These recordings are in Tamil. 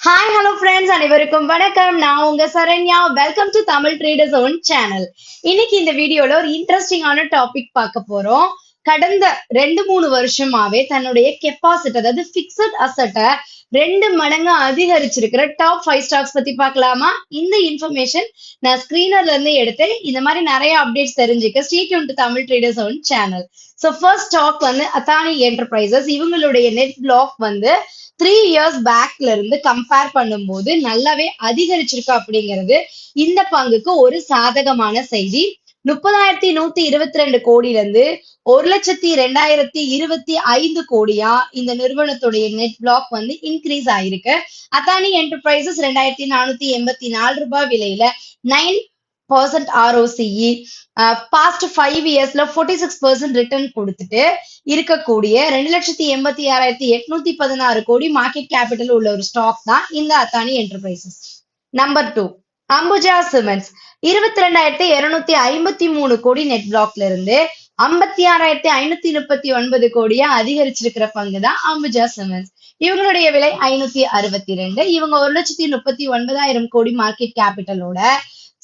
ஹாய் ஹலோ ஃப்ரெண்ட்ஸ், அனைவருக்கும் வணக்கம். நான் உங்க Saranya. Welcome to Tamil traders own channel. இன்னைக்கு இந்த வீடியோல ஒரு இன்ட்ரெஸ்டிங்கான டாபிக் பார்க்க போறோம். கடந்த 2-3 வருஷமாவே தன்னுடைய கெப்பாசிட்டி, அதாவது பிக்சட் அசட்டை 2 மடங்கு அதிகரிச்சிருக்கிற டாப் 5 ஸ்டாக்ஸ் பத்தி பார்க்கலாமா? இந்த இன்ஃபர்மேஷன் நான் ஸ்கிரீனர்ல இருந்து எடுத்து இந்த மாதிரி நிறைய அப்டேட்ஸ் தெரிஞ்சுக்க stay tune to Tamil traders own channel. So first stock வந்து அத்தானி என்டர்பிரைசஸ். இவங்களுடைய நெட் பிளாக் வந்து 3 இயர்ஸ் பேக்ல இருந்து கம்பேர் பண்ணும்போது நல்லாவே அதிகரிச்சிருக்கு அப்படிங்கிறது இந்த பங்குக்கு ஒரு சாதகமான செய்தி. 30,122 கோடியில இருந்து 1,02,2025 கோடியா இந்த நிறுவனத்துடைய நெட் பிளாக் வந்து இன்க்ரீஸ் ஆயிருக்கு. அத்தானி என்டர்பிரைசஸ் 2,484 ரூபாய் விலையில 9% ROCE, பாஸ்ட் 5 இயர்ஸ்ல 46% ரிட்டர்ன் கொடுத்துட்டு இருக்கக்கூடிய 2,86,816 கோடி மார்க்கெட் கேபிட்டல் உள்ள ஒரு ஸ்டாக் தான் இந்த Athani enterprises. Number 2, Ambuja cements. 22,253 கோடி நெட் பிளாக்ல இருந்து 56,539 கோடியா அதிகரிச்சிருக்கிற பங்கு தான் அம்புஜா சிமெண்ட்ஸ். இவங்களுடைய விலை 562. இவங்க 1,39,000 கோடி மார்க்கெட் கேபிட்டலோட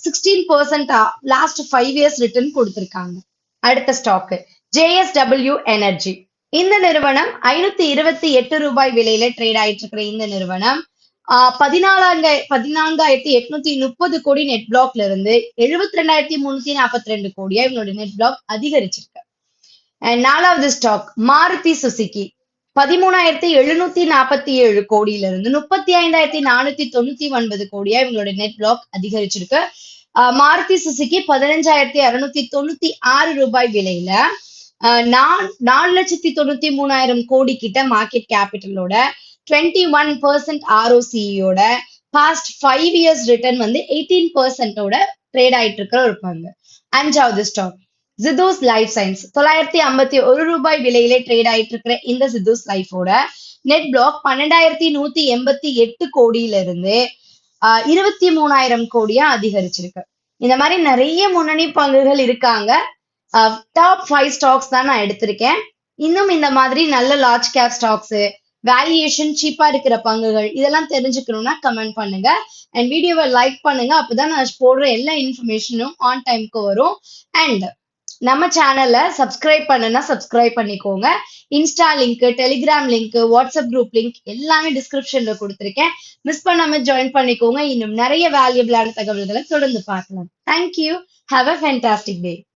16% லாஸ்ட் 5 இயர்ஸ் ரிட்டர்ன் கொடுத்திருக்காங்க. அடுத்த ஸ்டாக் JSW எனர்ஜி. இந்த நிறுவனம் 528 ரூபாய் விலையில ட்ரேட் ஆயிட்டு இருக்கிற இந்த நிறுவனம் 14,830 கோடி நெட் பிளாக்ல இருந்து 72,342 கோடியா இவங்களோட நெட் பிளாக் அதிகரிச்சிருக்கு. நாலாவது ஸ்டாக் மாருதி சுசுகி. 13,747 கோடியில இருந்து 35,499 கோடியா இவங்களோட நெட் பிளாக் அதிகரிச்சிருக்கு. மாருதி சுசுகி 15,696 ரூபாய் விலையில 4,93,000 கோடி கிட்ட மார்க்கெட் கேபிட்டலோட 21% ROCEயோட பாஸ்ட் 5 இயர்ஸ் ரிட்டர்ன் வந்து 18% ட்ரேட் ஆயிட்டு இருக்கிற ஒரு பங்கு. அஞ்சாவது ஸ்டாக் ஜிதோஸ் லைஃப் சயின்ஸ். 951 ரூபாய் விலையில ட்ரேட் ஆயிட்டு இருக்கிற இந்த ஜிதோஸ் லைஃபோட நெட் பிளாக் 12,188 கோடியில இருந்து 23,000 கோடியா அதிகரிச்சிருக்கு. இந்த மாதிரி நிறைய முன்னணி பங்குகள் இருக்காங்க. டாப் 5 ஸ்டாக்ஸ் தான் நான் எடுத்திருக்கேன். இன்னும் இந்த மாதிரி நல்ல லார்ஜ் கேப் ஸ்டாக்ஸ், வேல்யூவேஷன் சீப்பா இருக்கிற பங்குகள் இதெல்லாம் தெரிஞ்சுக்கணும்னா கமெண்ட் பண்ணுங்க. அண்ட் வீடியோவை லைக் பண்ணுங்க. அப்பதான் நான் போடுற எல்லா இன்ஃபர்மேஷனும் ஆன் டைம்க்கு வரும். அண்ட் நம்ம சேனலை சப்ஸ்கிரைப் பண்ணுனா சப்ஸ்கிரைப் பண்ணிக்கோங்க. Insta link, Telegram link, WhatsApp group link எல்லாமே டிஸ்கிரிப்ஷன்ல கொடுத்துருக்கேன். மிஸ் பண்ணாம ஜாயின் பண்ணிக்கோங்க. இன்னும் நிறைய வேல்யூபிளான தகவல்களை தொடர்ந்து பார்க்கலாம். Thank you. Have a fantastic day.